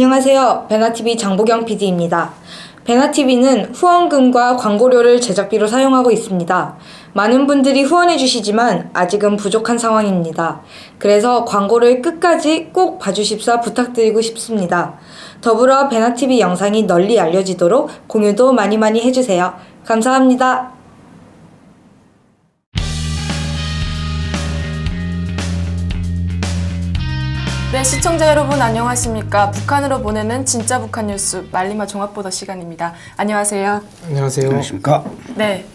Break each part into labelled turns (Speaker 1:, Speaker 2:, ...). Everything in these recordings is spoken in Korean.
Speaker 1: 안녕하세요. 베나TV 장보경 PD입니다. 베나TV는 후원금과 광고료를 제작비로 사용하고 있습니다. 많은 분들이 후원해 주시지만 아직은 부족한 상황입니다. 그래서 광고를 끝까지 꼭 봐주십사 부탁드리고 싶습니다. 더불어 베나TV 영상이 널리 알려지도록 공유도 많이 해주세요. 감사합니다.
Speaker 2: 네, 시청자 여러분 안녕하십니까. 북한으로 보내는 진짜 북한 뉴스 말리마 종합보도 시간입니다. 안녕하세요.
Speaker 3: 안녕하세요.
Speaker 4: 안녕하십니까.
Speaker 2: 네,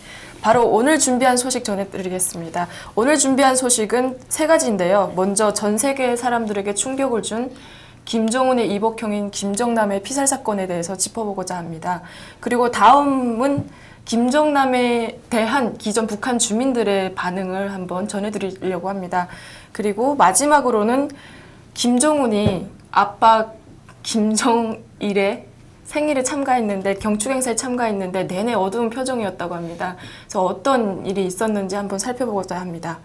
Speaker 2: 바로 오늘 준비한 소식 전해드리겠습니다. 오늘 준비한 소식은 세 가지인데요. 먼저 전 세계 사람들에게 충격을 준 김정은의 이복형인 김정남의 피살 사건에 대해서 짚어보고자 합니다. 그리고 다음은 김정남에 대한 기존 북한 주민들의 반응을 한번 전해드리려고 합니다. 그리고 마지막으로는 김정은이 아빠 김정일의 생일에 참가했는데 경축 행사에 참가했는데 내내 어두운 표정이었다고 합니다. 그래서 어떤 일이 있었는지 한번 살펴보고자 합니다.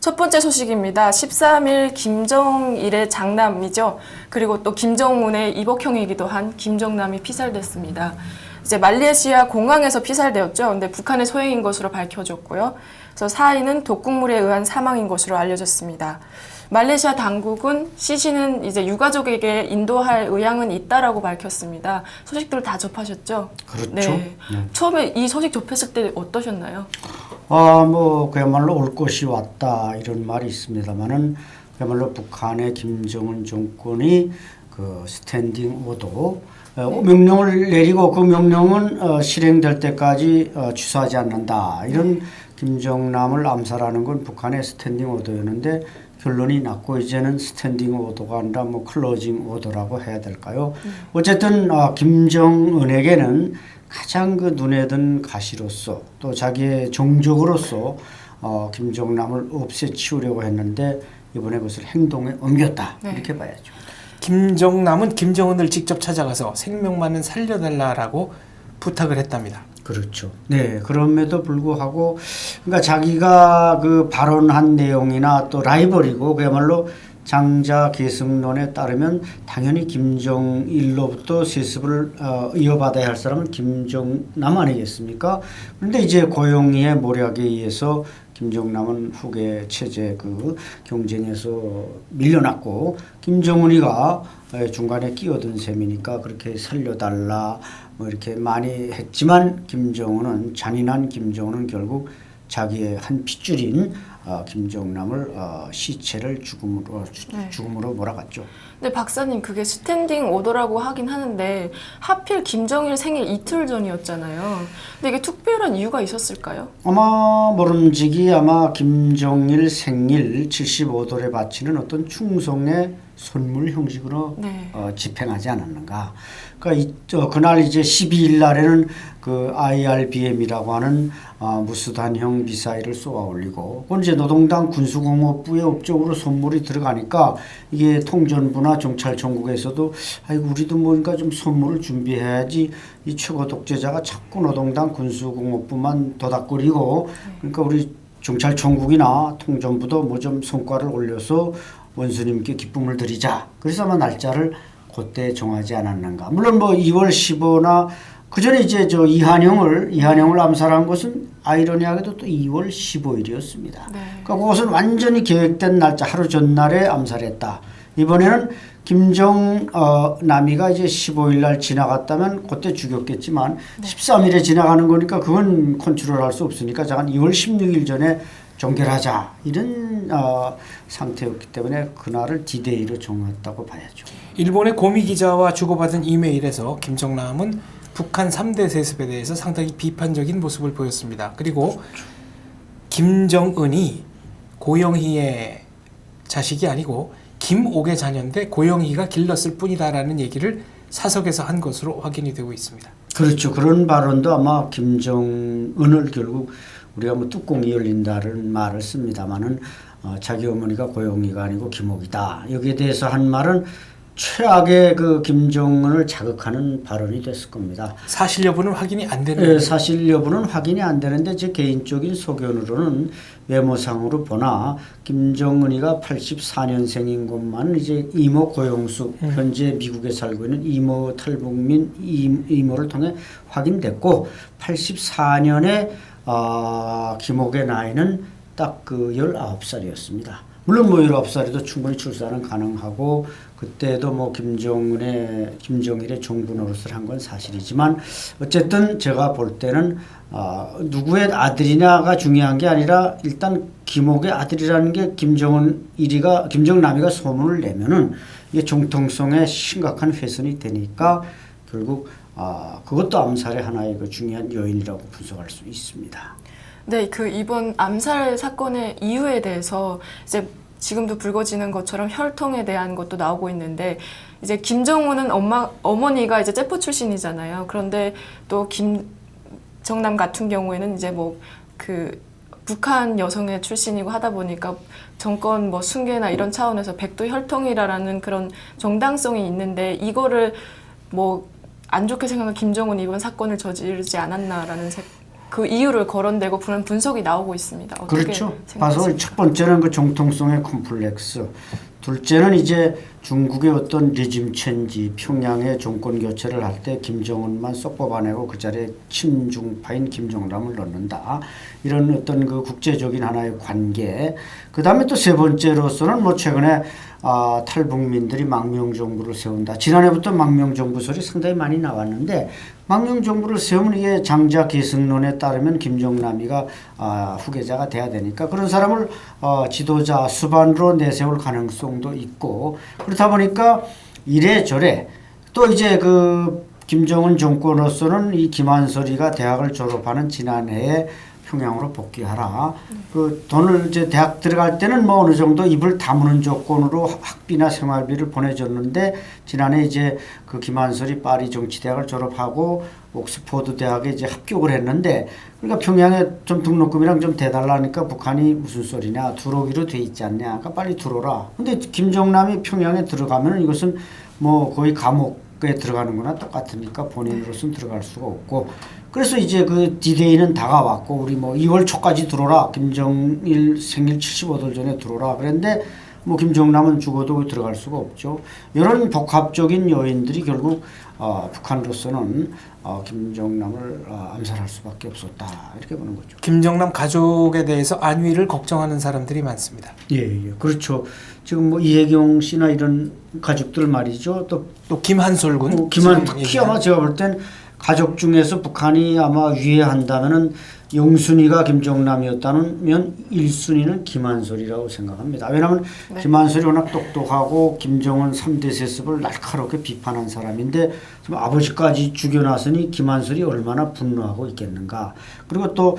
Speaker 2: 첫 번째 소식입니다. 13일 김정일의 장남이죠. 그리고 또 김정은의 이복형이기도 한 김정남이 피살됐습니다. 이제 말레이시아 공항에서 피살되었죠. 근데 북한의 소행인 것으로 밝혀졌고요. 그래서 사인은 독극물에 의한 사망인 것으로 알려졌습니다. 말레이시아 당국은 시신은 이제 유가족에게 인도할 의향은 있다라고 밝혔습니다. 소식들 다 접하셨죠?
Speaker 4: 그렇죠.
Speaker 2: 네. 처음에 이 소식 접했을 때 어떠셨나요?
Speaker 4: 그야말로 올 것이 왔다 이런 말이 있습니다만은 그야말로 북한의 김정은 정권이 그 스탠딩 오더 명령을 내리고 그 명령은 실행될 때까지 취소하지 않는다. 이런 김정남을 암살하는 건 북한의 스탠딩 오더였는데 결론이 났고 이제는 스탠딩 오더가 아니라 클로징 오더라고 해야 될까요? 어쨌든 김정은에게는 가장 그 눈에 든 가시로서 또 자기의 종족으로서 김정남을 없애치우려고 했는데 이번에 그것을 행동에 옮겼다.
Speaker 2: 네.
Speaker 4: 이렇게 봐야죠.
Speaker 3: 김정남은 김정은을 직접 찾아가서 생명만은 살려달라고 부탁을 했답니다.
Speaker 4: 그렇죠. 네, 그럼에도 불구하고, 그러니까 자기가 그 발언한 내용이나 또 라이벌이고, 그야말로 장자 계승론에 따르면 당연히 김정일로부터 세습을 이어받아야 할 사람은 김정남 아니겠습니까? 그런데 이제 고용희의 모략에 의해서 김정남은 후계 체제 그 경쟁에서 밀려났고, 김정은이가 중간에 끼어든 셈이니까 그렇게 살려달라 이렇게 많이 했지만 김정은은 잔인한 김정은은 결국 자기의 한 핏줄인 김정남을 시체를 죽음으로 몰아갔죠.
Speaker 2: 근데 박사님 그게 스탠딩 오더라고 하긴 하는데 하필 김정일 생일 이틀 전이었잖아요. 근데 이게 특별한 이유가 있었을까요?
Speaker 4: 모름지기 김정일 생일 75돌에 바치는 어떤 충성의 선물 형식으로
Speaker 2: 네.
Speaker 4: 집행하지 않았는가. 그러니까 그날 이제 12일 날에는 그 IRBM이라고 하는 무수단형 미사일을 쏘아 올리고, 그건 이제 노동당 군수공업부의 업적으로 선물이 들어가니까 이게 통전부나 경찰청국에서도 아이고 우리도 뭔가 좀 선물을 준비해야지 이 최고 독재자가 자꾸 노동당 군수공업부만 도닥거리고, 그러니까 우리 경찰청국이나 통전부도 뭐 좀 성과를 올려서 원수님께 기쁨을 드리자. 그래서 아마 날짜를 그때 정하지 않았는가. 물론 2월 15나 그 전에 이제 이한영을 암살한 것은 아이러니하게도 또 2월 15일이었습니다.
Speaker 2: 네.
Speaker 4: 그러니까 그것은 완전히 계획된 날짜 하루 전날에 암살했다. 이번에는 김정남이가 이제 15일 날 지나갔다면 그때 죽였겠지만 13일에 지나가는 거니까 그건 컨트롤할 수 없으니까 잠깐 2월 16일 전에 종결하자 이런 상태였기 때문에 그날을 디데이로 정했다고 봐야죠.
Speaker 3: 일본의 고미 기자와 주고받은 이메일에서 김정남은 북한 3대 세습에 대해서 상당히 비판적인 모습을 보였습니다. 그리고 김정은이 고영희의 자식이 아니고 김옥의 자녀인데 고영희가 길렀을 뿐이다라는 얘기를 사석에서 한 것으로 확인이 되고 있습니다.
Speaker 4: 그렇죠. 그런 발언도 아마 김정은을 결국 우리가 뚜껑이 열린다는 말을 씁니다마는 자기 어머니가 고영희가 아니고 김옥이다. 여기에 대해서 한 말은 최악의 그 김정은을 자극하는 발언이 됐을 겁니다.
Speaker 3: 사실 여부는 확인이 안 되는
Speaker 4: 네,
Speaker 3: 거예요.
Speaker 4: 사실 여부는 확인이 안 되는데 제 개인적인 소견으로는 외모상으로 보나 김정은이가 84년생인 것만 이제 이모 고용수 현재 미국에 살고 있는 이모 탈북민 이모를 통해 확인됐고 84년에 김옥의 나이는 딱 그 19살이었습니다. 물론 뭐 19살에도 충분히 출산은 가능하고 그때도 뭐 김정일의 종부 노릇을 한 건 사실이지만 어쨌든 제가 볼 때는 누구의 아들이냐가 중요한 게 아니라 일단 김옥의 아들이라는 게 김정남이가 소문을 내면은 이게 정통성에 심각한 훼손이 되니까 결국 그것도 암살의 하나의 그 중요한 요인이라고 분석할 수 있습니다.
Speaker 2: 네, 그 이번 암살 사건의 이유에 대해서 이제 지금도 불거지는 것처럼 혈통에 대한 것도 나오고 있는데 이제 김정은은 어머니가 이제 째포 출신이잖아요. 그런데 또 김정남 같은 경우에는 이제 뭐 그 북한 여성의 출신이고 하다 보니까 정권 뭐 숭배나 이런 차원에서 백도 혈통이라는 그런 정당성이 있는데 이거를 뭐 안 좋게 생각한 김정은이 이번 사건을 저지르지 않았나라는 그 이유를 거론되고 그런 분석이 나오고 있습니다. 어떻게
Speaker 4: 그렇죠.
Speaker 2: 생각하세요?
Speaker 4: 봐서 첫 번째는 그 정통성의 콤플렉스. 둘째는 이제 중국의 어떤 리즘 체인지, 평양의 정권 교체를 할 때 김정은만 쏙 뽑아내고 그 자리에 친중파인 김정남을 넣는다. 이런 어떤 그 국제적인 하나의 관계. 그 다음에 또 세 번째로서는 뭐 최근에 탈북민들이 망명정부를 세운다. 지난해부터 망명정부 소리 상당히 많이 나왔는데 망명정부를 세우면 이게 장자 계승론에 따르면 김정남이가 후계자가 돼야 되니까 그런 사람을 지도자 수반으로 내세울 가능성도 있고 그렇다 보니까 이래저래 또 이제 그 김정은 정권으로서는 이 김한솔이가 대학을 졸업하는 지난해에 평양으로 복귀하라. 그 돈을 이제 대학 들어갈 때는 뭐 어느 정도 입을 다무는 조건으로 학비나 생활비를 보내줬는데 지난해 이제 그 김한솔이 파리 정치대학을 졸업하고 옥스퍼드 대학에 이제 합격을 했는데 그러니까 평양에 좀 등록금이랑 좀 대달라니까 북한이 무슨 소리냐 들어오기로 돼 있지 않냐. 그러니까 빨리 들어오라. 근데 김정남이 평양에 들어가면은 이것은 뭐 거의 감옥에 들어가는 거나 똑같으니까 본인으로서는 들어갈 수가 없고 그래서 이제 그 디데이는 다가왔고 우리 뭐 2월 초까지 들어오라. 김정일 생일 75일 전에 들어오라. 그런데 뭐 김정남은 죽어도 들어갈 수가 없죠. 이런 복합적인 요인들이 결국 북한으로서는 김정남을 암살할 수밖에 없었다. 이렇게 보는 거죠.
Speaker 3: 김정남 가족에 대해서 안위를 걱정하는 사람들이 많습니다.
Speaker 4: 예, 그렇죠. 지금 뭐 이혜경 씨나 이런 가족들 말이죠.
Speaker 3: 또 김한솔 군.
Speaker 4: 특히 아마 제가 볼 땐 가족 중에서 북한이 아마 위해한다면은 영순위가 김정남이었다면 1순위는 김한솔이라고 생각합니다. 왜냐하면 네. 김한솔이 워낙 똑똑하고 김정은 3대 세습을 날카롭게 비판한 사람인데 아버지까지 죽여놨으니 김한솔이 얼마나 분노하고 있겠는가. 그리고 또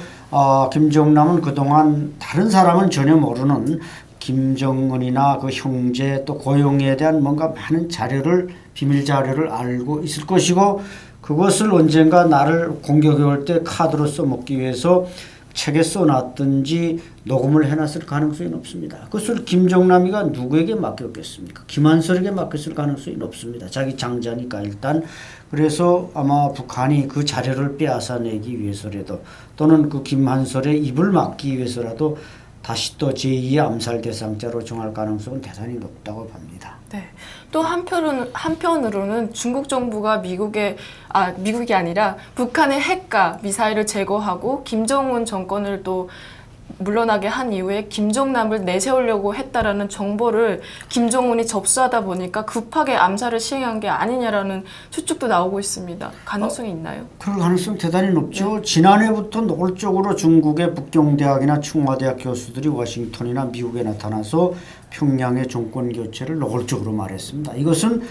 Speaker 4: 김정남은 그동안 다른 사람은 전혀 모르는 김정은이나 그 형제 또 고용에 대한 뭔가 많은 자료를 비밀 자료를 알고 있을 것이고 그것을 언젠가 나를 공격해 올 때 카드로 써먹기 위해서 책에 써놨든지 녹음을 해놨을 가능성이 높습니다. 그것을 김정남이가 누구에게 맡겼겠습니까? 김한솔에게 맡겼을 가능성이 높습니다. 자기 장자니까 일단. 그래서 아마 북한이 그 자료를 빼앗아내기 위해서라도 또는 그 김한솔의 입을 막기 위해서라도 다시 또 제2의 암살 대상자로 정할 가능성은 대단히 높다고 봅니다.
Speaker 2: 네. 또 한편으로는 중국 정부가 미국이 아니라 북한의 핵과 미사일을 제거하고 김정은 정권을 또 물러나게 한 이후에 김정남을 내세우려고 했다라는 정보를 김정은이 접수하다 보니까 급하게 암살을 시행한 게 아니냐라는 추측도 나오고 있습니다. 가능성이 있나요?
Speaker 4: 그럴 가능성 대단히 높죠. 네. 지난해부터 노골적으로 중국의 북경대학이나 충화대학 교수들이 워싱턴이나 미국에 나타나서 평양의 정권 교체를 노골적으로 말했습니다. 이것은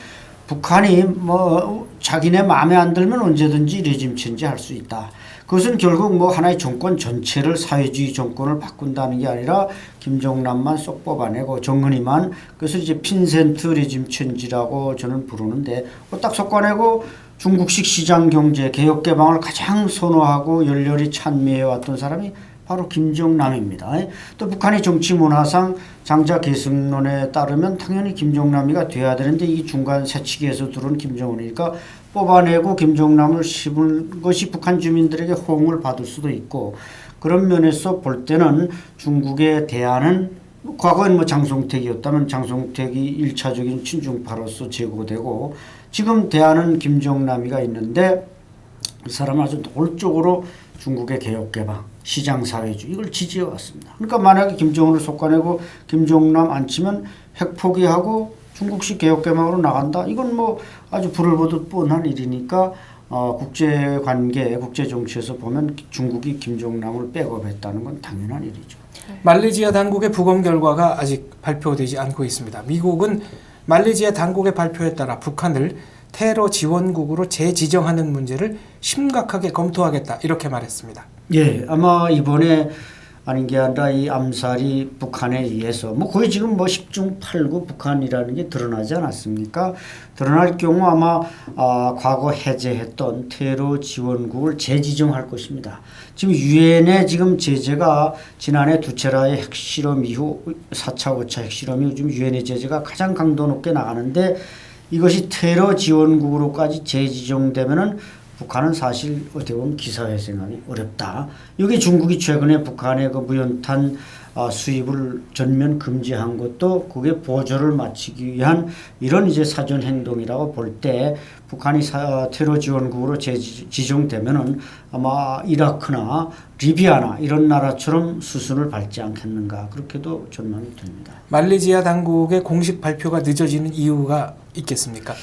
Speaker 4: 북한이 뭐 자기네 마음에 안 들면 언제든지 레짐 체인지 할 수 있다. 그것은 결국 뭐 하나의 정권 전체를 사회주의 정권을 바꾼다는 게 아니라 김정남만 쏙 뽑아내고 정은이만 그래서 이제 핀센트 레짐 체인지라고 저는 부르는데 딱 쏙아내고 중국식 시장 경제 개혁 개방을 가장 선호하고 열렬히 찬미해 왔던 사람이 바로 김정남입니다. 또 북한의 정치 문화상 장자 계승론에 따르면 당연히 김정남이가 돼야 되는데 이 중간 새치기에서 들어온 김정은이니까 뽑아내고 김정남을 씹은 것이 북한 주민들에게 호응을 받을 수도 있고, 그런 면에서 볼 때는 중국의 대안은 과거엔 뭐 장송택이었다면 장송택이 1차적인 친중파로서 제고되고, 지금 대안은 김정남이가 있는데 이 사람은 아주 노골적으로 중국의 개혁개방, 시장사회주의 이걸 지지해 왔습니다. 그러니까 만약에 김정은을 속아내고 김정남 안 치면 핵 포기하고 중국식 개혁개방으로 나간다? 이건 뭐 아주 불을 보듯 뻔한 일이니까 국제관계, 국제정치에서 보면 중국이 김정남을 백업했다는 건 당연한 일이죠.
Speaker 3: 말레이시아 당국의 부검 결과가 아직 발표되지 않고 있습니다. 미국은 말레이시아 당국의 발표에 따라 북한을 테러 지원국으로 재지정하는 문제를 심각하게 검토하겠다 이렇게 말했습니다.
Speaker 4: 예, 아마 이번에 아닌 게 아니라 이 암살이 북한에 의해서 뭐 거의 지금 뭐 10중 8구 북한이라는 게 드러나지 않았습니까? 드러날 경우 아마 과거 해제했던 테러 지원국을 재지정할 것입니다. 지금 유엔의 지금 제재가 지난해 두체라의 핵실험 이후 4차 5차 핵실험 이후 지금 유엔의 제재가 가장 강도 높게 나가는데, 이것이 테러 지원국으로까지 재지정되면은 북한은 사실 어떻게 보면 기사회생하기 어렵다. 여기 중국이 최근에 북한의 그 무연탄 수입을 전면 금지한 것도 그게 보조를 맞추기 위한 이런 이제 사전 행동이라고 볼 때, 북한이 테러 지원국으로 재지정되면은 아마 이라크나 리비아나 이런 나라처럼 수순을 밟지 않겠는가, 그렇게도 전망이 됩니다.
Speaker 3: 말레이시아 당국의 공식 발표가 늦어지는 이유가 있겠습니까?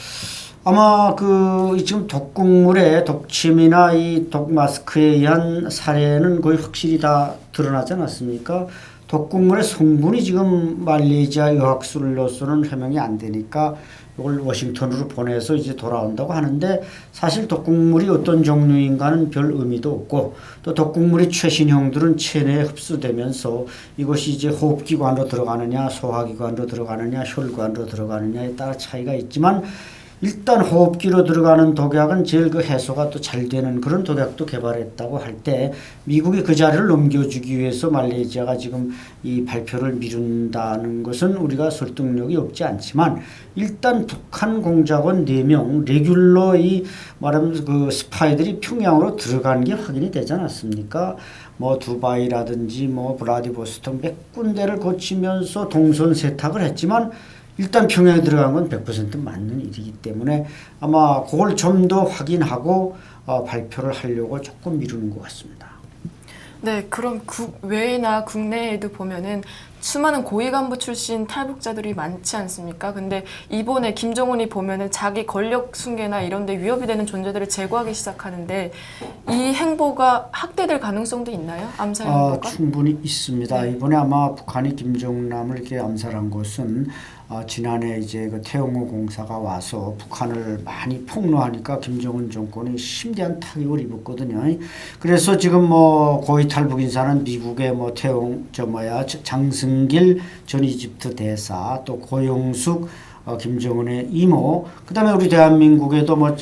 Speaker 4: 아마 그 지금 독극물의 독침이나 이 독마스크에 의한 사례는 거의 확실히 다 드러나지 않았습니까? 독극물의 성분이 지금 말레이시아 의학술로서는 해명이 안 되니까 이걸 워싱턴으로 보내서 이제 돌아온다고 하는데, 사실 독극물이 어떤 종류인가는 별 의미도 없고, 또 독극물의 최신형들은 체내에 흡수되면서 이것이 이제 호흡기관으로 들어가느냐 소화기관으로 들어가느냐 혈관으로 들어가느냐에 따라 차이가 있지만, 일단 호흡기로 들어가는 독약은 제일 그 해소가 또 잘 되는 그런 독약도 개발했다고 할 때, 미국이 그 자리를 넘겨주기 위해서 말레이시아가 지금 이 발표를 미룬다는 것은 우리가 설득력이 없지 않지만, 일단 북한 공작원 4명 레귤러 이 말하면 그 스파이들이 평양으로 들어간 게 확인이 되지 않았습니까? 뭐 두바이라든지 뭐 블라디보스토크 몇 군데를 거치면서 동선 세탁을 했지만 일단 평양에 들어간 건 100% 맞는 일이기 때문에 아마 그걸 좀 더 확인하고 발표를 하려고 조금 미루는 것 같습니다.
Speaker 2: 네, 그럼 국외나 국내에도 보면은 수많은 고위 간부 출신 탈북자들이 많지 않습니까? 근데 이번에 김정은이 보면은 자기 권력 승계나 이런 데 위협이 되는 존재들을 제거하기 시작하는데, 이 행보가 확대될 가능성도 있나요? 암살 행보가?
Speaker 4: 충분히 있습니다.
Speaker 2: 네.
Speaker 4: 이번에 아마 북한이 김정남을 이렇게 암살한 것은 지난해 이제 그 태영호 공사가 와서 북한을 많이 폭로하니까 김정은 정권이 심대한 타격을 입었거든요. 그래서 지금 뭐 고위 탈북 인사는 미국의 뭐 장승길 전 이집트 대사, 또 고용숙 김정은의 이모, 그다음에 우리 대한민국에도 뭐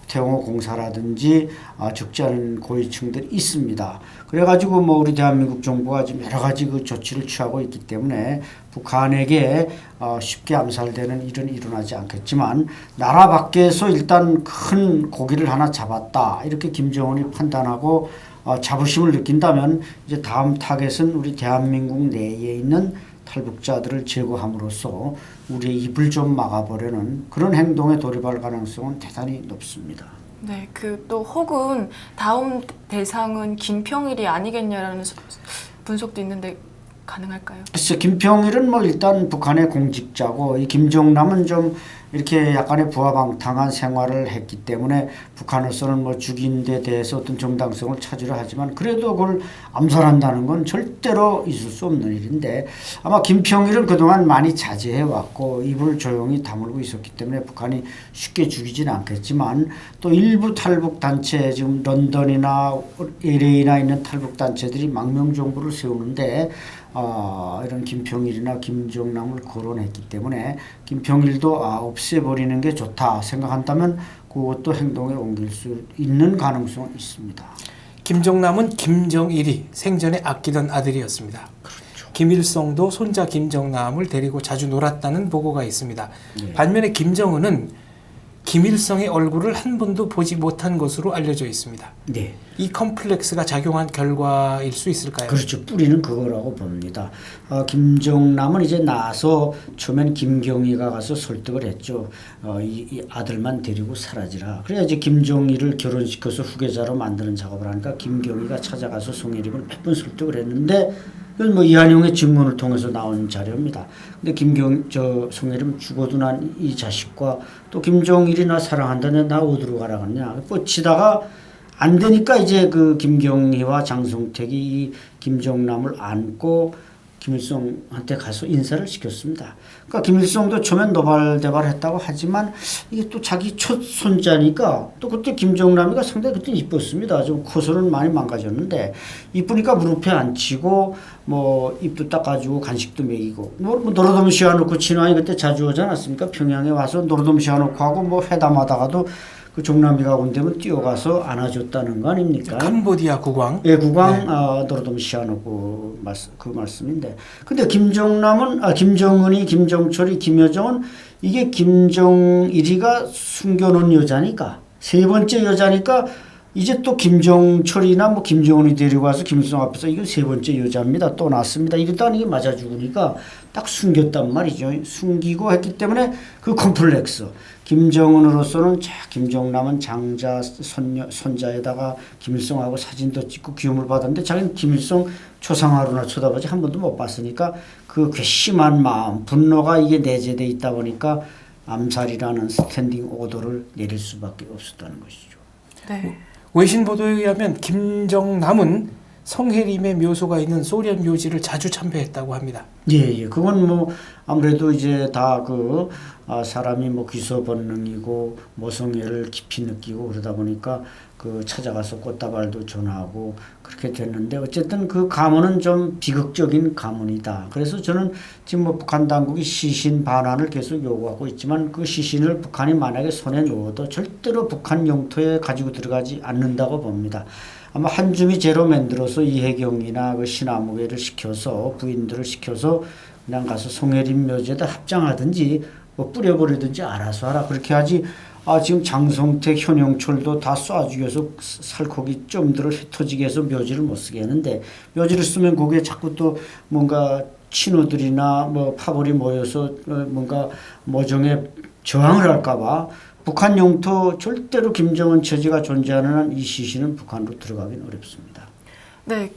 Speaker 4: 태영호 공사라든지 적지 않은 고위층들이 있습니다. 그래가지고 뭐 우리 대한민국 정부가 지금 여러 가지 그 조치를 취하고 있기 때문에 북한에게 쉽게 암살되는 일은 일어나지 않겠지만, 나라 밖에서 일단 큰 고기를 하나 잡았다 이렇게 김정은이 판단하고 자부심을 느낀다면, 이제 다음 타겟은 우리 대한민국 내에 있는 탈북자들을 제거함으로써 우리의 입을 좀 막아보려는 그런 행동에 돌입할 가능성은 대단히 높습니다.
Speaker 2: 네, 또 혹은 다음 대상은 김평일이 아니겠냐라는 분석도 있는데 가능할까요?
Speaker 4: 글쎄, 김평일은 뭐 일단 북한의 공직자고, 이 김정남은 좀 이렇게 약간의 부하방탕한 생활을 했기 때문에 북한으로서는 뭐 죽인 데 대해서 어떤 정당성을 찾으려 하지만, 그래도 그걸 암살한다는 건 절대로 있을 수 없는 일인데, 아마 김평일은 그동안 많이 자제해왔고 입을 조용히 다물고 있었기 때문에 북한이 쉽게 죽이지는 않겠지만, 또 일부 탈북단체, 지금 런던이나 LA나 있는 탈북단체들이 망명정부를 세우는데 이런 김평일이나 김정남을 거론했기 때문에 김평일도 없애버리는 게 좋다 생각한다면 그것도 행동에 옮길 수 있는 가능성은 있습니다.
Speaker 3: 김정남은 김정일이 생전에 아끼던 아들이었습니다. 김일성도 손자 김정남을 데리고 자주 놀았다는 보고가 있습니다. 반면에 김정은은 김일성의 얼굴을 한 번도 보지 못한 것으로 알려져 있습니다.
Speaker 4: 네.
Speaker 3: 이 컴플렉스가 작용한 결과일 수 있을까요?
Speaker 4: 그렇죠. 뿌리는 그거라고 봅니다. 김정남은 이제 나서 처음엔 김경희가 가서 설득을 했죠. 이 아들만 데리고 사라지라. 그래야 이제 김정일을 결혼시켜서 후계자로 만드는 작업을 하니까 김경희가 찾아가서 송혜림을 몇 번 설득을 했는데 이건 뭐 이한용의 증언을 통해서 나온 자료입니다. 근데 송혜림 죽어도 난 이 자식과 또 김정일이 나 사랑한다는데 나 어디로 가라갔냐. 뻗치다가 안 되니까 이제 그 김경희와 장성택이 이 김정남을 안고 김일성한테 가서 인사를 시켰습니다. 그러니까 김일성도 처음엔 노발대발했다고 하지만 이게 또 자기 첫 손자니까 또 그때 김정남이가 상당히 그때 이뻤습니다. 좀 커서는 많이 망가졌는데 이쁘니까 무릎에 앉히고 뭐 입도 닦아주고 간식도 먹이고 뭐 노르돔 씌워놓고 친왕이 그때 자주 오지 않았습니까? 평양에 와서 노르돔 씌워놓고 하고 뭐 회담하다가도 그 종남이가 온다면 뛰어가서 안아줬다는 거 아닙니까?
Speaker 3: 캄보디아 국왕.
Speaker 4: 예, 국왕 노르돔 씌워놓고 그 말씀인데. 근데 김정은이, 김정철이, 김여정은 이게 김정일이가 숨겨놓은 여자니까 세 번째 여자니까 이제 또 김정철이나 뭐 김정은이 데리고 와서 김일성 앞에서 이건 세 번째 여자입니다. 또 났습니다. 이랬더니 이게 맞아 죽으니까 딱 숨겼단 말이죠. 숨기고 했기 때문에 그 컴플렉스. 김정은으로서는 김정남은 장자 손자에다가 김일성하고 사진도 찍고 기움을 받았는데 자기는 김일성 초상화로나 쳐다보지 한 번도 못 봤으니까 그 괘씸한 마음, 분노가 이게 내재돼 있다 보니까 암살이라는 스탠딩 오더를 내릴 수밖에 없었다는 것이죠.
Speaker 2: 네.
Speaker 3: 외신 보도에 의하면 김정남은 성혜림의 묘소가 있는 소련 묘지를 자주 참배했다고 합니다.
Speaker 4: 예. 그건 뭐 아무래도 이제 다 사람이 뭐 귀서 본능이고 모성애를 깊이 느끼고 그러다 보니까 그 찾아가서 꽃다발도 전하고 그렇게 됐는데 어쨌든 그 가문은 좀 비극적인 가문이다. 그래서 저는 지금 뭐 북한 당국이 시신 반환을 계속 요구하고 있지만 그 시신을 북한이 만약에 손에 넣어도 절대로 북한 영토에 가지고 들어가지 않는다고 봅니다. 아마 한줌이 제로 만들어서 이혜경이나 그 신아무개를 시켜서 부인들을 시켜서 그냥 가서 송혜림 묘지에다 합장하든지 뭐 뿌려버리든지 알아서 하라 그렇게 하지. 지금 장성택, 현영철도 다 쏴 죽여서 살코기 점들을 흩어지게 해서 묘지를 못 쓰게 하는데 묘지를 쓰면 거기에 자꾸 또 뭔가 친구들이나 뭐 파벌이 모여서 뭔가 모정에 저항을 할까봐 북한 영토 절대로 김정은 처지가 존재하는 한 이 시신은 북한으로 들어가긴 어렵습니다.
Speaker 2: 네.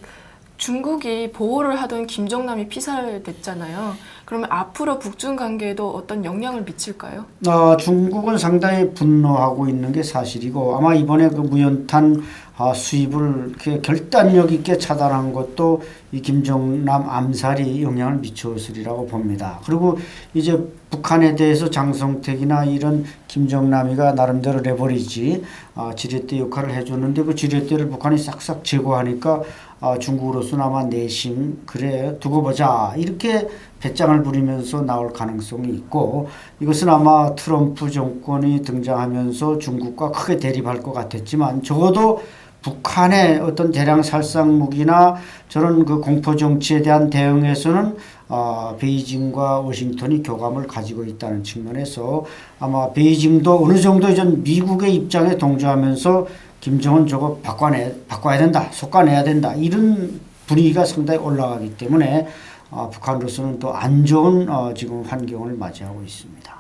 Speaker 2: 중국이 보호를 하던 김정남이 피살됐잖아요. 그러면 앞으로 북중 관계에도 어떤 영향을 미칠까요?
Speaker 4: 중국은 상당히 분노하고 있는 게 사실이고 아마 이번에 그 무연탄 수입을 이렇게 결단력 있게 차단한 것도 이 김정남 암살이 영향을 미쳤으리라고 봅니다. 그리고 이제 북한에 대해서 장성택이나 이런 김정남이가 나름대로 레버리지 지렛대 역할을 해줬는데 그 지렛대를 북한이 싹싹 제거하니까 중국으로서는 아마 내심 그래 두고 보자 이렇게 배짱을 부리면서 나올 가능성이 있고 이것은 아마 트럼프 정권이 등장하면서 중국과 크게 대립할 것 같았지만 적어도 북한의 어떤 대량 살상 무기나 저런 그 공포 정치에 대한 대응에서는 베이징과 워싱턴이 교감을 가지고 있다는 측면에서 아마 베이징도 어느 정도 이전 미국의 입장에 동조하면서 김정은 저거 바꿔야 된다, 솎아내야 된다 이런 분위기가 상당히 올라가기 때문에 북한으로서는 또 안 좋은 지금 환경을 맞이하고 있습니다.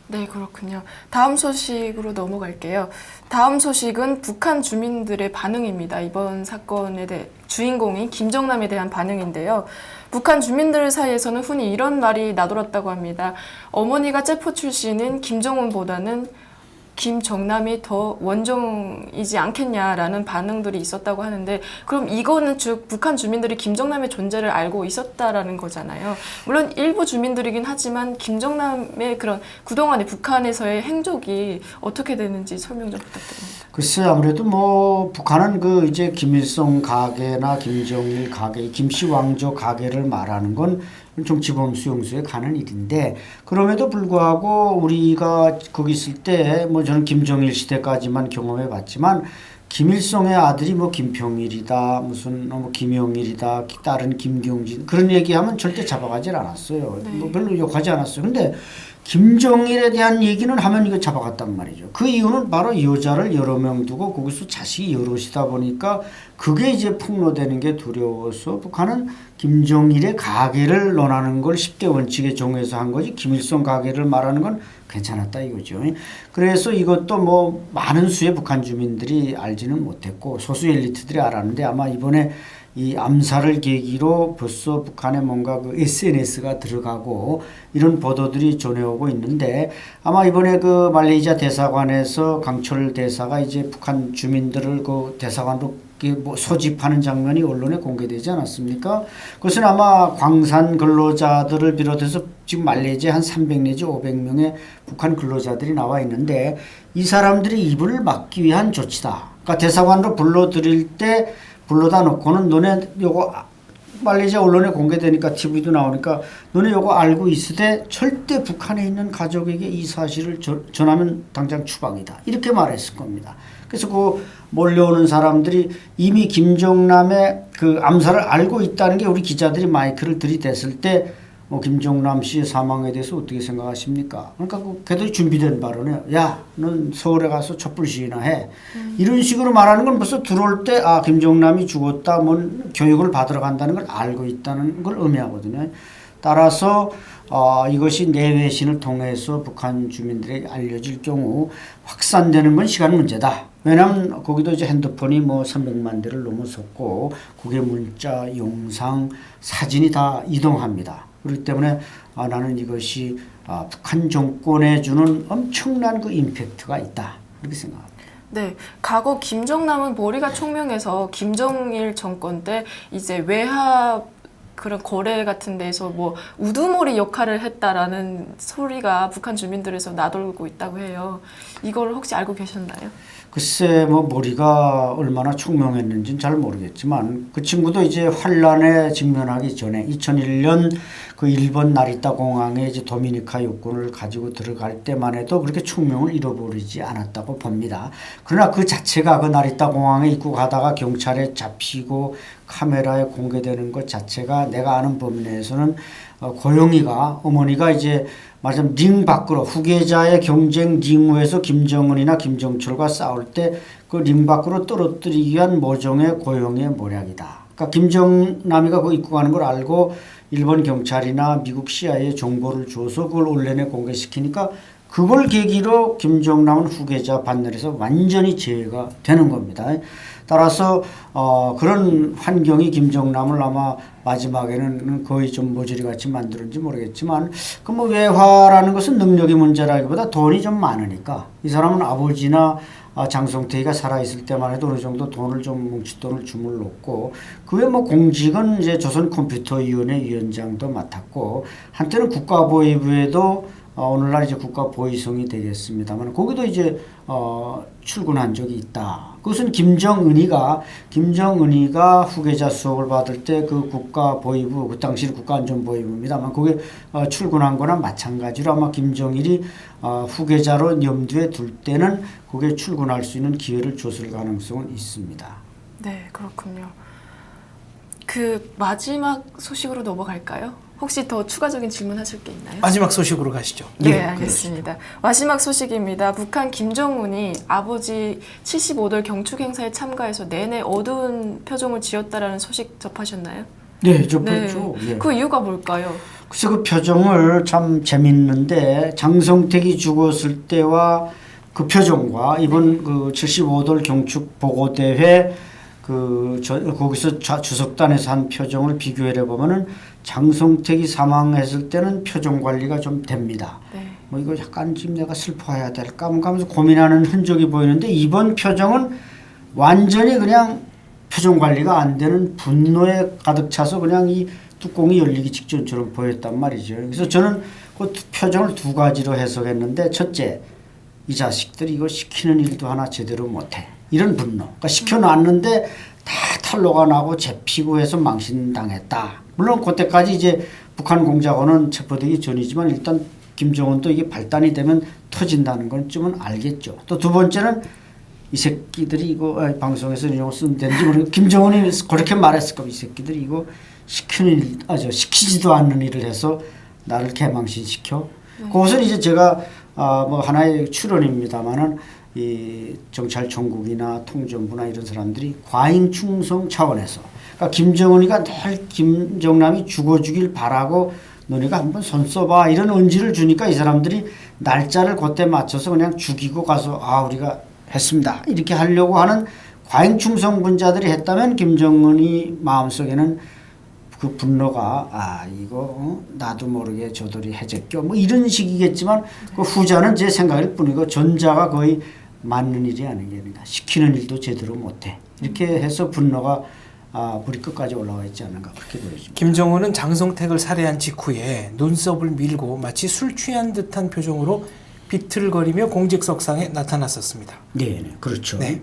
Speaker 2: 네, 그렇군요. 다음 소식으로 넘어갈게요. 다음 소식은 북한 주민들의 반응입니다. 이번 사건의 주인공인 김정남에 대한 반응인데요. 북한 주민들 사이에서는 흔히 이런 말이 나돌았다고 합니다. 어머니가 째포 출신인 김정은보다는 김정남이 더 원정이지 않겠냐라는 반응들이 있었다고 하는데 그럼 이거는 즉 북한 주민들이 김정남의 존재를 알고 있었다라는 거잖아요. 물론 일부 주민들이긴 하지만 김정남의 그런 그동안의 북한에서의 행적이 어떻게 되는지 설명 좀 부탁드립니다.
Speaker 4: 글쎄 아무래도 뭐 북한은 그 이제 김일성 가계나 김정일 가계, 김씨 왕조 가계를 말하는 건 정치범 수용소에 가는 일인데 그럼에도 불구하고 우리가 거기 있을 때 뭐 저는 김정일 시대까지만 경험해 봤지만 김일성의 아들이 뭐 김평일이다, 무슨 뭐 김영일이다, 딸은 김경진 그런 얘기하면 절대 잡아가질 않았어요.
Speaker 2: 네.
Speaker 4: 뭐 별로 욕하지 않았어요. 근데 김정일에 대한 얘기는 하면 이거 잡아갔단 말이죠. 그 이유는 바로 여자를 여러 명 두고 거기서 자식이 여럿이다 보니까 그게 이제 폭로되는 게 두려워서 북한은 김정일의 가계를 논하는 걸 10대 원칙에 정해서 한 거지 김일성 가계를 말하는 건 괜찮았다 이거죠. 그래서 이것도 뭐 많은 수의 북한 주민들이 알지는 못했고 소수 엘리트들이 알았는데 아마 이번에 이 암살을 계기로 벌써 북한에 뭔가 그 SNS가 들어가고 이런 보도들이 전해오고 있는데 아마 이번에 그 말레이시아 대사관에서 강철 대사가 이제 북한 주민들을 그 대사관으로 뭐 소집하는 장면이 언론에 공개되지 않았습니까? 그것은 아마 광산 근로자들을 비롯해서 지금 말레이시아에 한 300 내지 500명의 북한 근로자들이 나와 있는데 이 사람들이 이불을 막기 위한 조치다. 그러니까 대사관으로 불러다 놓고는 너네 요거 말레이시아 언론에 공개되니까 TV도 나오니까 너네 요거 알고 있으되 절대 북한에 있는 가족에게 이 사실을 전하면 당장 추방이다. 이렇게 말했을 겁니다. 그래서 그 몰려오는 사람들이 이미 김정남의 그 암살을 알고 있다는 게 우리 기자들이 마이크를 들이댔을 때 뭐 김정남 씨의 사망에 대해서 어떻게 생각하십니까? 그러니까 걔들이 준비된 발언에 야, 넌 서울에 가서 촛불 시위나 해. 이런 식으로 말하는 건 벌써 들어올 때 아, 김정남이 죽었다, 뭔 교육을 받으러 간다는 걸 알고 있다는 걸 의미하거든요. 따라서 이것이 내외신을 통해서 북한 주민들에게 알려질 경우 확산되는 건 시간 문제다. 왜냐하면 거기도 이제 핸드폰이 뭐 300만 대를 넘어섰고 그게 문자, 영상, 사진이 다 이동합니다. 그렇기 때문에 나는 이것이 북한 정권에 주는 엄청난 그 임팩트가 있다. 이렇게 생각합니다.
Speaker 2: 네, 과거 김정남은 머리가 총명해서 김정일 정권 때 이제 외화 그런 거래 같은 데서 뭐 우두머리 역할을 했다라는 소리가 북한 주민들에서 나돌고 있다고 해요. 이걸 혹시 알고 계셨나요?
Speaker 4: 글쎄 뭐 머리가 얼마나 총명했는지는 잘 모르겠지만 그 친구도 이제 환란에 직면하기 전에 2001년 그 일본 나리타 공항에 이제 도미니카 요건을 가지고 들어갈 때만 해도 그렇게 총명을 잃어버리지 않았다고 봅니다. 그러나 그 자체가 그 나리타 공항에 입국하다가 경찰에 잡히고 카메라에 공개되는 것 자체가 내가 아는 범위 내에서는 고영이가 어머니가 이제 말하자면 링 밖으로 후계자의 경쟁 링후에서 김정은이나 김정철과 싸울 때 그 링 밖으로 떨어뜨리기 위한 모종의 고영의 모략이다. 그러니까 김정남이가 그 입국하는 걸 알고 일본 경찰이나 미국 CIA에 정보를 줘서 그걸 언론에 공개시키니까 그걸 계기로 김정남은 후계자 반열에서 완전히 제외가 되는 겁니다. 따라서 그런 환경이 김정남을 아마 마지막에는 거의 좀 모조리같이 만들었는지 모르겠지만 그 뭐 외화라는 것은 능력의 문제라기보다 돈이 좀 많으니까 이 사람은 아버지나 장성태이가 살아있을 때만 해도 어느 정도 돈을 좀 뭉칫돈을 주물렀고 그 외 뭐 공직은 이제 조선컴퓨터위원회 위원장도 맡았고 한때는 국가보위부에도 오늘날 이제 국가보위성이 되겠습니다만 거기도 이제 출근한 적이 있다. 그것은 김정은이가 후계자 수업을 받을 때 그 국가보위부 그 당시는 국가안전보위부입니다만 거기에 출근한 거나 마찬가지로 아마 김정일이 후계자로 염두에 둘 때는 거기에 출근할 수 있는 기회를 줬을 가능성은 있습니다.
Speaker 2: 네, 그렇군요. 그 마지막 소식으로 넘어갈까요? 혹시 더 추가적인 질문하실 게 있나요?
Speaker 3: 마지막 소식으로 가시죠.
Speaker 2: 네,
Speaker 3: 예,
Speaker 2: 알겠습니다. 마지막 소식입니다. 북한 김정은이 아버지 75돌 경축 행사에 참가해서 내내 어두운 표정을 지었다라는 소식 접하셨나요?
Speaker 4: 네, 접했죠.
Speaker 2: 네.
Speaker 4: 예.
Speaker 2: 그 이유가 뭘까요?
Speaker 4: 글쎄 그 표정을 참 재밌는데 장성택이 죽었을 때와 그 표정과 이번 그 75돌 경축 보고대회 거기서 주석단에서 한 표정을 비교해 보면은 장성택이 사망했을 때는 표정 관리가 좀 됩니다.
Speaker 2: 네.
Speaker 4: 뭐 이거 약간 지금 내가 슬퍼해야 될까 하면서 고민하는 흔적이 보이는데 이번 표정은 완전히 그냥 표정 관리가 안 되는 분노에 가득 차서 그냥 이 뚜껑이 열리기 직전처럼 보였단 말이죠. 그래서 저는 그 표정을 두 가지로 해석했는데 첫째, 이 자식들이 이거 시키는 일도 하나 제대로 못해. 이런 분노. 그러니까 시켜놨는데 다 탄로가 나고 잡히고 해서 망신당했다. 물론 그때까지 이제 북한 공작원은 체포되기 전이지만 일단 김정은도 이게 발단이 되면 터진다는 건 좀은 알겠죠. 또 두 번째는 이 새끼들이 이거 방송에서 이런 거 쓰면 되는지 모르겠고 김정은이 그렇게 말했을 겁니다. 이 새끼들이 이거 시키지도 않는 일을 해서 나를 개망신시켜. 그것은 이제 제가 뭐 하나의 추론입니다만은 이 정찰 총국이나 통전부나 이런 사람들이 과잉 충성 차원에서 그러니까 김정은이가 늘 김정남이 죽어주길 바라고 너네가 한번 손 써봐 이런 언지를 주니까 이 사람들이 날짜를 그때 맞춰서 그냥 죽이고 가서 우리가 했습니다 이렇게 하려고 하는 과잉 충성분자들이 했다면 김정은이 마음속에는 그 분노가 이거 나도 모르게 저들이 해제껴 뭐 이런 식이겠지만 그 후자는 제 생각일 뿐이고 전자가 거의 맞는 일이 아닌 겁니다. 시키는 일도 제대로 못해 이렇게 해서 분노가 불이 끝까지 올라와 있지 않는가 그렇게 보여집니다.
Speaker 3: 김정은은 장성택을 살해한 직후에 눈썹을 밀고 마치 술 취한 듯한 표정으로 비틀거리며 공직석상에 나타났었습니다.
Speaker 4: 네, 그렇죠.
Speaker 3: 네.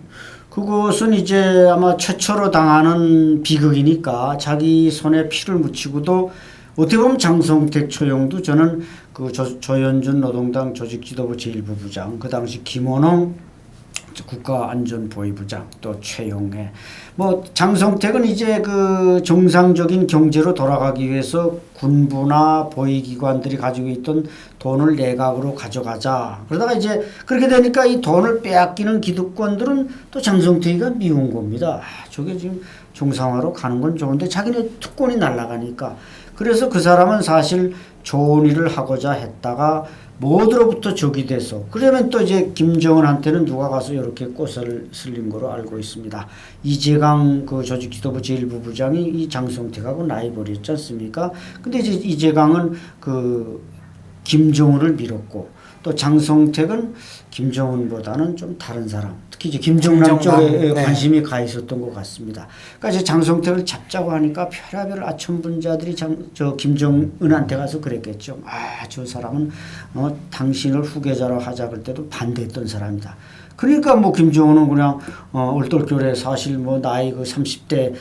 Speaker 4: 그것은 이제 아마 최초로 당하는 비극이니까 자기 손에 피를 묻히고도 어떻게 보면 장성택 처형도 저는 그 조현준 노동당 조직지도부 제1부부장 그 당시 김원홍 국가안전보위부장 또 최용해 뭐 장성택은 이제 그 정상적인 경제로 돌아가기 위해서 군부나 보위기관들이 가지고 있던 돈을 내각으로 가져가자 그러다가 이제 그렇게 되니까 이 돈을 빼앗기는 기득권들은 또 장성택이가 미운 겁니다. 저게 지금 정상화로 가는 건 좋은데 자기네 특권이 날아가니까 그래서 그 사람은 사실 좋은 일을 하고자 했다가 뭐들로부터 적이 돼서 그러면 또 이제 김정은한테는 누가 가서 이렇게 꽃을 슬린 거로 알고 있습니다. 이재강 그 조직지도부 제1부부장이 이 장성택하고 라이벌이었지 않습니까? 근데 이제 이재강은 그 김정은을 밀었고 또 장성택은 김정은보다는 좀 다른 사람 특히 이제 김정남 쪽에 관심이 가 있었던 것 같습니다. 그러니까 이제 장성택을 잡자고 하니까 별의별 아첨분자들이 저 김정은한테 가서 그랬겠죠. 저 사람은 당신을 후계자로 하자 그럴 때도 반대했던 사람이다. 그러니까 뭐 김정은은 그냥 얼떨결에 사실 뭐 나이 그 30대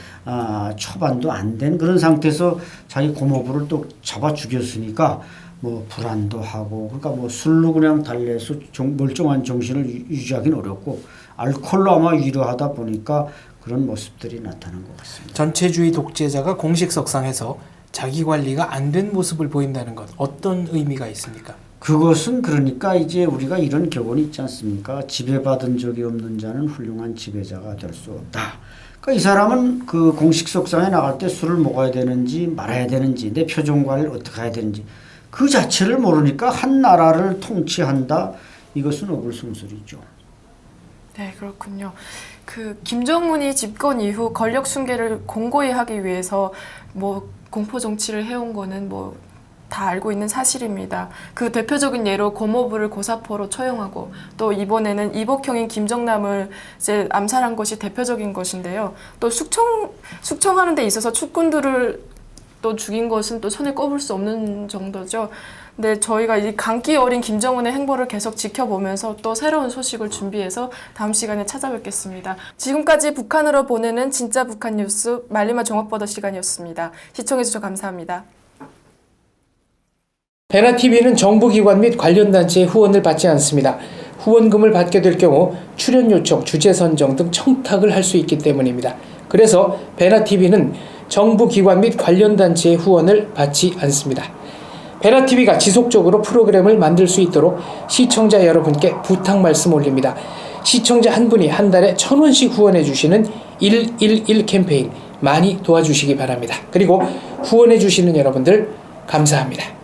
Speaker 4: 초반도 안 된 그런 상태에서 자기 고모부를 또 잡아 죽였으니까 뭐 불안도 하고 그러니까 뭐 술로 그냥 달래서 멀쩡한 정신을 유지하기는 어렵고 알코올로 아마 위로하다 보니까 그런 모습들이 나타난 것 같습니다.
Speaker 3: 전체주의 독재자가 공식석상에서 자기 관리가 안 된 모습을 보인다는 것 어떤 의미가 있습니까?
Speaker 4: 그것은 그러니까 이제 우리가 이런 교훈이 있지 않습니까? 지배받은 적이 없는 자는 훌륭한 지배자가 될 수 없다. 그러니까 이 사람은 그 공식석상에 나갈 때 술을 먹어야 되는지 말아야 되는지 내 표정 관리를 어떻게 해야 되는지 그 자체를 모르니까 한 나라를 통치한다. 이것은 어불성설이죠.
Speaker 2: 네, 그렇군요. 그 김정은이 집권 이후 권력 승계를 공고히 하기 위해서 뭐 공포 정치를 해온 거는 뭐 다 알고 있는 사실입니다. 그 대표적인 예로 고모부를 고사포로 처형하고 또 이번에는 이복형인 김정남을 이제 암살한 것이 대표적인 것인데요. 또 숙청하는 데 있어서 축군들을 또 죽인 것은 또 손에 꼽을 수 없는 정도죠. 근데 저희가 이 강기 어린 김정은의 행보를 계속 지켜보면서 또 새로운 소식을 준비해서 다음 시간에 찾아뵙겠습니다. 지금까지 북한으로 보내는 진짜 북한 뉴스 말리마 종합보도 시간이었습니다. 시청해주셔서 감사합니다.
Speaker 5: 베나TV는 정부기관 및 관련 단체의 후원을 받지 않습니다. 후원금을 받게 될 경우 출연 요청, 주제 선정 등 청탁을 할 수 있기 때문입니다. 그래서 베나TV는 정부기관 및 관련 단체의 후원을 받지 않습니다. 베나TV가 지속적으로 프로그램을 만들 수 있도록 시청자 여러분께 부탁 말씀 올립니다. 시청자 한 분이 한 달에 1,000원씩 후원해 주시는 111 캠페인 많이 도와주시기 바랍니다. 그리고 후원해 주시는 여러분들 감사합니다.